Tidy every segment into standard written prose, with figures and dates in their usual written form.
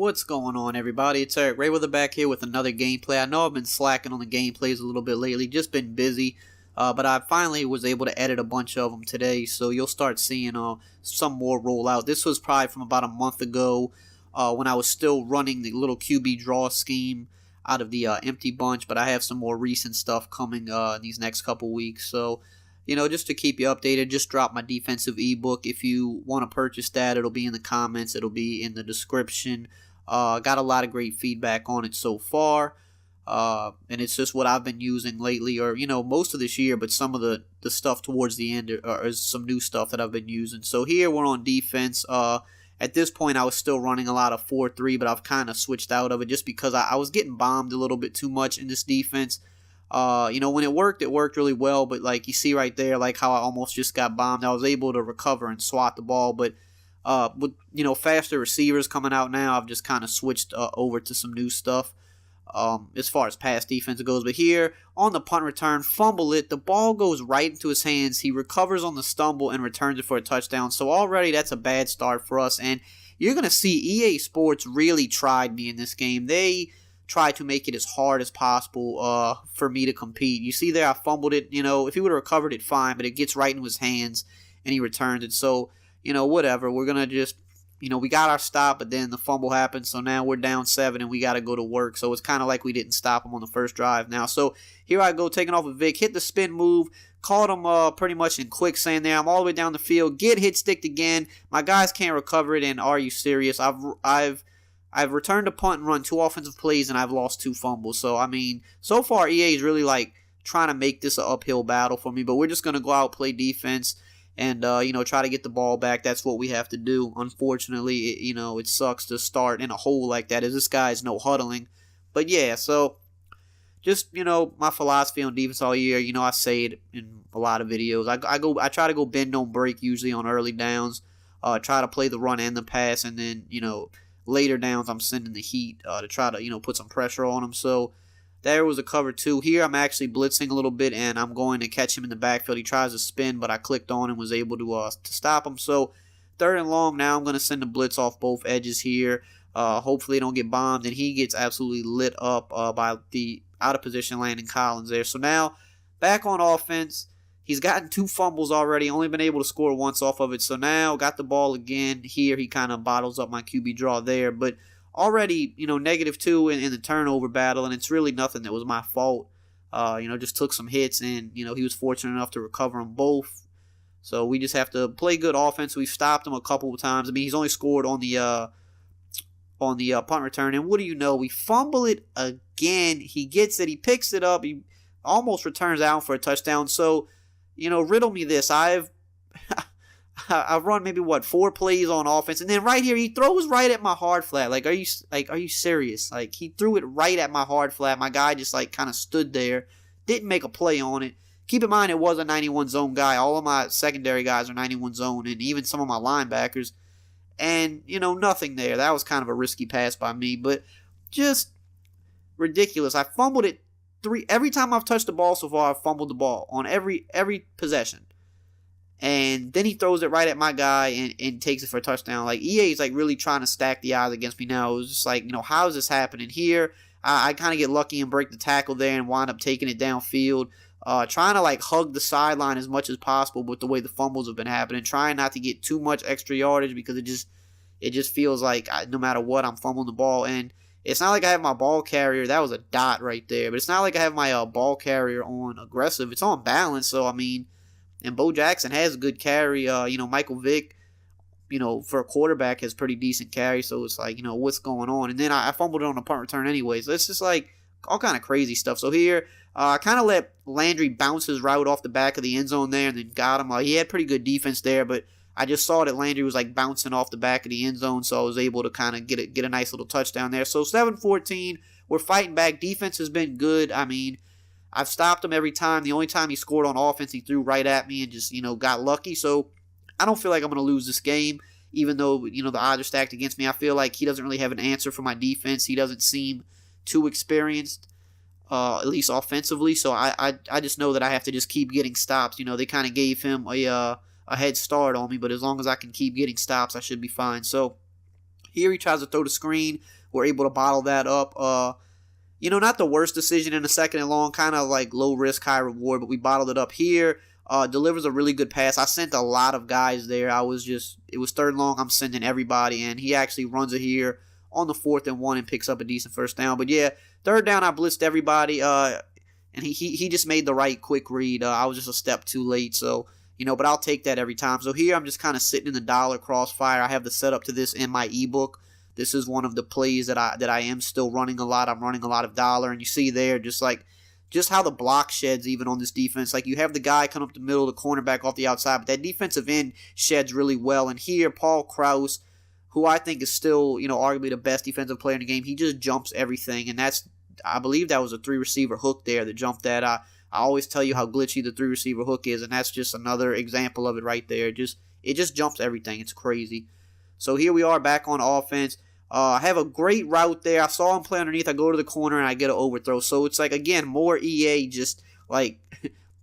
What's going on, everybody? It's EricRayweather back here with another gameplay. I know I've been slacking on the gameplays a little bit lately, just been busy, but I finally was able to edit a bunch of them today, so you'll start seeing some more roll out. This was probably from about a month ago when I was still running the little QB draw scheme out of the empty bunch, but I have some more recent stuff coming in these next couple weeks, so just to keep you updated, just drop my defensive ebook. If you want to purchase that, it'll be in the comments. It'll be in the description. Got a lot of great feedback on it so far. And it's just what I've been using lately, or, most of this year, but some of the stuff towards the end is some new stuff that I've been using. So here we're on defense. At this point, I was still running a lot of 4-3, but I've kind of switched out of it just because I was getting bombed a little bit too much in this defense. When it worked really well, but like you see right there, like how I almost just got bombed, I was able to recover and swat the ball, but with faster receivers coming out now, I've just kind of switched over to some new stuff as far as pass defense goes. But here on the punt return, fumble it, the ball goes right into his hands, he recovers on the stumble and returns it for a touchdown. So already that's a bad start for us, and you're gonna see EA Sports really tried me in this game. They try to make it as hard as possible for me to compete. You see there, I fumbled it. If he would have recovered it, fine, but it gets right into his hands, and he returns it. So, whatever. We're going to just, we got our stop, but then the fumble happened, so now we're down 7, and we got to go to work. So it's kind of like we didn't stop him on the first drive now. So here I go, taking off with Vic, hit the spin move, caught him pretty much in quicksand there. I'm all the way down the field, get hit sticked again. My guys can't recover it, and are you serious? I've returned a punt and run 2 offensive plays, and I've lost 2 fumbles. So, so far EA is really trying to make this an uphill battle for me. But we're just going to go out, play defense, and, try to get the ball back. That's what we have to do. Unfortunately, it sucks to start in a hole like that, as this guy's no huddling. But, yeah, so just, my philosophy on defense all year, I say it in a lot of videos. I try to go bend, don't break usually on early downs. Try to play the run and the pass, and then, later downs, I'm sending the heat to try to, put some pressure on him. So there was a cover 2. Here I'm actually blitzing a little bit, and I'm going to catch him in the backfield. He tries to spin, but I clicked on and was able to stop him. So 3rd and long, now I'm going to send the blitz off both edges here. Hopefully they don't get bombed, and he gets absolutely lit up by the out-of-position Landon Collins there. So now back on offense. He's gotten 2 fumbles already, only been able to score once off of it. So now got the ball again. Here he kind of bottles up my QB draw there. But already, -2 in the turnover battle, and it's really nothing that was my fault. Just took some hits, and, he was fortunate enough to recover them both. So we just have to play good offense. We've stopped him a couple of times. He's only scored on the punt return. And what do you know? We fumble it again. He gets it. He picks it up. He almost returns out for a touchdown. So, riddle me this. I've run maybe 4 plays on offense, and then right here he throws right at my hard flat. Are you serious? He threw it right at my hard flat. My guy just kind of stood there, didn't make a play on it. Keep in mind it was a 91 zone guy. All of my secondary guys are 91 zone, and even some of my linebackers. And nothing there. That was kind of a risky pass by me, but just ridiculous. I fumbled it. Every time I've touched the ball so far, I've fumbled the ball on every possession. And then he throws it right at my guy and takes it for a touchdown. EA is really trying to stack the odds against me now. It was just how is this happening here? I kind of get lucky and break the tackle there and wind up taking it downfield. Trying to hug the sideline as much as possible with the way the fumbles have been happening. Trying not to get too much extra yardage because it just feels like no matter what, I'm fumbling the ball. And it's not like I have my ball carrier. That was a dot right there. But it's not like I have my ball carrier on aggressive. It's on balance. So, and Bo Jackson has a good carry. Michael Vick, for a quarterback has pretty decent carry. So it's what's going on? And then I fumbled it on a punt return anyway. So it's just all kind of crazy stuff. So here, I kind of let Landry bounce his route off the back of the end zone there and then got him. He had pretty good defense there, but I just saw that Landry was bouncing off the back of the end zone, so I was able to kind of get a nice little touchdown there. So 7-14, we're fighting back. Defense has been good. I've stopped him every time. The only time he scored on offense, he threw right at me and just, got lucky. So I don't feel like I'm going to lose this game, even though, the odds are stacked against me. I feel like he doesn't really have an answer for my defense. He doesn't seem too experienced, at least offensively. So I just know that I have to just keep getting stops. They kind of gave him a head start on me, but as long as I can keep getting stops, I should be fine. So Here he tries to throw the screen. We're able to bottle that up. Not the worst decision in a 2nd and long, kind of like low risk, high reward, but we bottled it up here. Delivers a really good pass. I sent a lot of guys there. it was 3rd and long. I'm sending everybody in. He actually runs it here on the 4th and 1 and picks up a decent first down. But yeah, 3rd down, I blitzed everybody. And he just made the right quick read. I was just a step too late, so but I'll take that every time. So here I'm just kind of sitting in the dollar crossfire. I have the setup to this in my ebook. This is one of the plays that I am still running a lot. I'm running a lot of dollar, and you see there just how the block sheds even on this defense. Like, you have the guy come up the middle, the cornerback off the outside, but that defensive end sheds really well. And here, Paul Krause, who I think is still, arguably the best defensive player in the game, he just jumps everything, and I believe that was a 3-receiver hook there that jumped that. I always tell you how glitchy the 3-receiver hook is, and that's just another example of it right there. It just jumps everything. It's crazy. So here we are back on offense. I have a great route there. I saw him play underneath. I go to the corner, and I get an overthrow. So it's like, again, more EA just like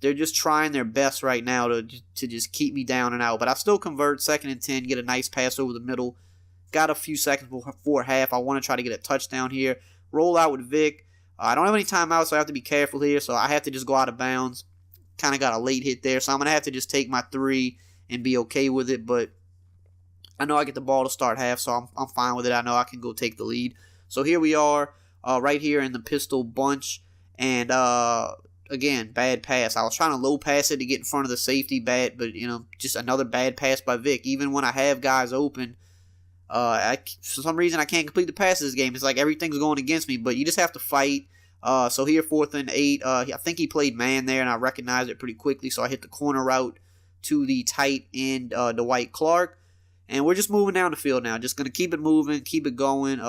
they're just trying their best right now to just keep me down and out. But I still convert 2nd and 10, get a nice pass over the middle. Got a few seconds before half. I want to try to get a touchdown here. Roll out with Vic. I don't have any timeouts, so I have to be careful here. So I have to just go out of bounds. Kind of got a late hit there, so I'm going to have to just take my 3 and be okay with it. But I know I get the ball to start half, so I'm fine with it. I know I can go take the lead. So here we are, right here in the pistol bunch. And, again, bad pass. I was trying to low pass it to get in front of the safety, but just another bad pass by Vic. Even when I have guys open, for some reason I can't complete the passes this game. It's like everything's going against me, but you just have to fight. So here, 4th and 8, I think he played man there, and I recognized it pretty quickly, so I hit the corner route to the tight end, Dwight Clark, and we're just moving down the field now. Just going to keep it moving, keep it going,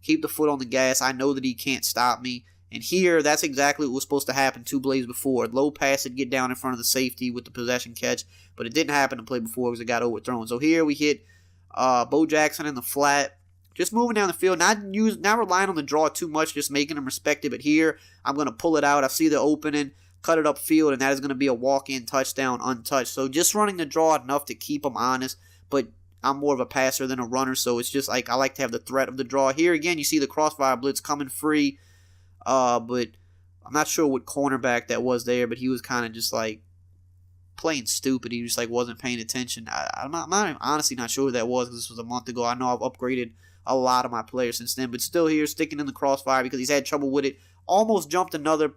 keep the foot on the gas. I know that he can't stop me, and here, that's exactly what was supposed to happen 2 plays before. Low pass it, get down in front of the safety with the possession catch, but it didn't happen to play before because it got overthrown. So here we hit Bo Jackson in the flat. Just moving down the field, not relying on the draw too much, just making him respect it. But here, I'm going to pull it out. I see the opening, cut it upfield, and that is going to be a walk-in touchdown untouched. So just running the draw enough to keep him honest, but I'm more of a passer than a runner, so it's just like I like to have the threat of the draw. Here again, you see the crossfire blitz coming free, but I'm not sure what cornerback that was there, but he was kind of just like playing stupid. He just like wasn't paying attention. I'm honestly not sure who that was because this was a month ago. I know I've upgraded a lot of my players since then, but still here sticking in the crossfire because he's had trouble with it. Almost jumped another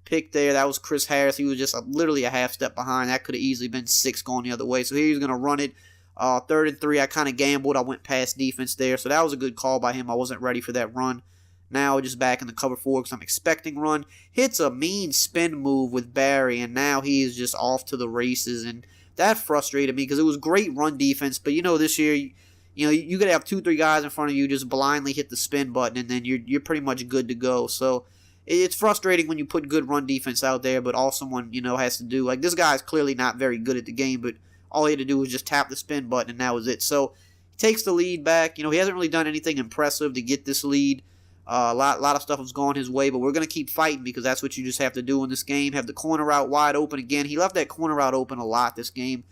pick there. That was Chris Harris. He was just literally a half step behind. That could have easily been 6 going the other way. So here he's going to run it. 3rd and 3. I kind of gambled. I went past defense there, so that was a good call by him. I wasn't ready for that run. Now just back in the cover 4 because I'm expecting run. Hits a mean spin move with Barry, and now he is just off to the races, and that frustrated me because it was great run defense, but this year you could have 2-3 guys in front of you just blindly hit the spin button, and then you're pretty much good to go. So it's frustrating when you put good run defense out there, but all someone has to do, like this guy's clearly not very good at the game, but all he had to do was just tap the spin button, and that was it. So he takes the lead back. He hasn't really done anything impressive to get this lead. A lot of stuff was going his way, but we're going to keep fighting because that's what you just have to do in this game. Have the corner route wide open again. He left that corner route open a lot this game.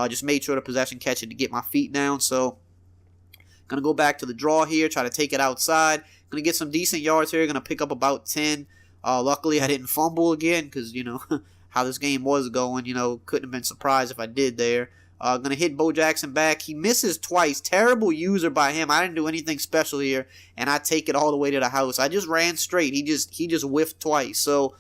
Just made sure the possession catch it to get my feet down. So going to go back to the draw here, try to take it outside. Going to get some decent yards here. Going to pick up about 10. Luckily, I didn't fumble again because, how this game was going. Couldn't have been surprised if I did there. Going to hit Bo Jackson back. He misses twice. Terrible user by him. I didn't do anything special here, and I take it all the way to the house. I just ran straight. He just whiffed twice. So,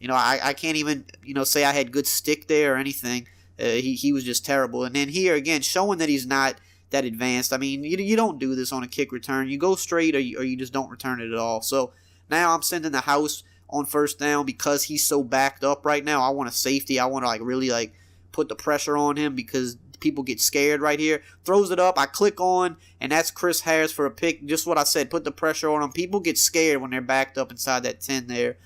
I can't even, say I had good stick there or anything. He was just terrible. And then here, again, showing that he's not that advanced. I mean, you don't do this on a kick return. You go straight or you just don't return it at all. So, now I'm sending the house on 1st down because he's so backed up right now. I want a safety. I want to, really, put the pressure on him because people get scared right here. Throws it up. I click on, and that's Chris Harris for a pick. Just what I said. Put the pressure on him. People get scared when they're backed up inside that 10 there.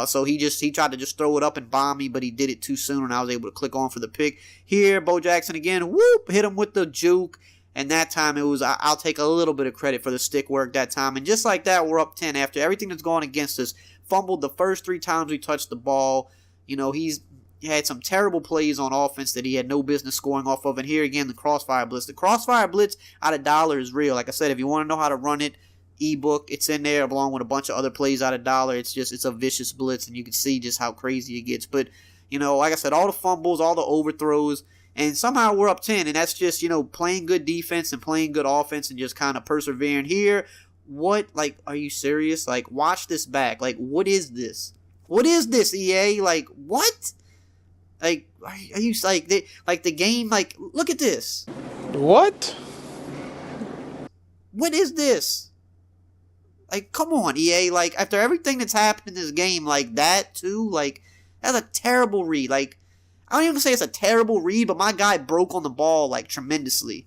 So he tried to just throw it up and bomb me, but he did it too soon, and I was able to click on for the pick. Here, Bo Jackson again. Whoop! Hit him with the juke. And that time I'll take a little bit of credit for the stick work that time. And just like that, we're up 10 after everything that's going against us. Fumbled the first 3 times we touched the ball. he had some terrible plays on offense that he had no business scoring off of. And here again, the crossfire blitz. The crossfire blitz out of Dollar is real. Like I said, if you want to know how to run it, ebook, it's in there along with a bunch of other plays out of Dollar. It's a vicious blitz, and you can see just how crazy it gets. But, like I said, all the fumbles, all the overthrows, and somehow we're up 10, and that's just, playing good defense and playing good offense and just kind of persevering here. What, are you serious? Watch this back. What is this? What is this, EA? What? Are you, the game, look at this. What? What is this? Come on, EA. After everything that's happened in this game, that, too, that's a terrible read. I don't even say it's a terrible read, but my guy broke on the ball, tremendously.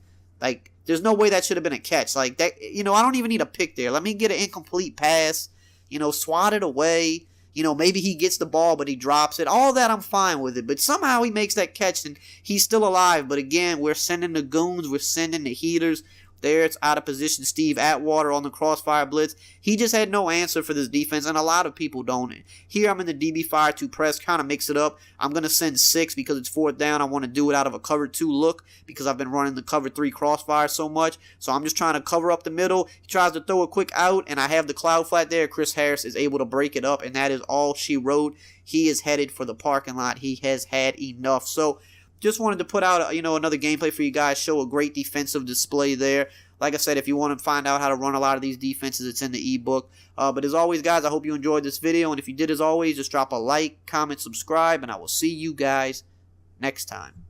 There's no way that should have been a catch. That, I don't even need a pick there. Let me get an incomplete pass, swat it away. Maybe he gets the ball, but he drops it. All that, I'm fine with it. But somehow he makes that catch, and he's still alive. But again, we're sending the goons. We're sending the heaters. There, it's out of position. Steve Atwater on the crossfire blitz. He just had no answer for this defense, and a lot of people don't. Here, I'm in the DB fire 2 press, kind of mix it up. I'm going to send 6 because it's 4th down. I want to do it out of a cover 2 look because I've been running the cover 3 crossfire so much. So I'm just trying to cover up the middle. He tries to throw a quick out, and I have the cloud flat there. Chris Harris is able to break it up, and that is all she wrote. He is headed for the parking lot. He has had enough. So just wanted to put out, another gameplay for you guys. Show a great defensive display there. Like I said, if you want to find out how to run a lot of these defenses, it's in the ebook. But as always, guys, I hope you enjoyed this video. And if you did, as always, just drop a like, comment, subscribe, and I will see you guys next time.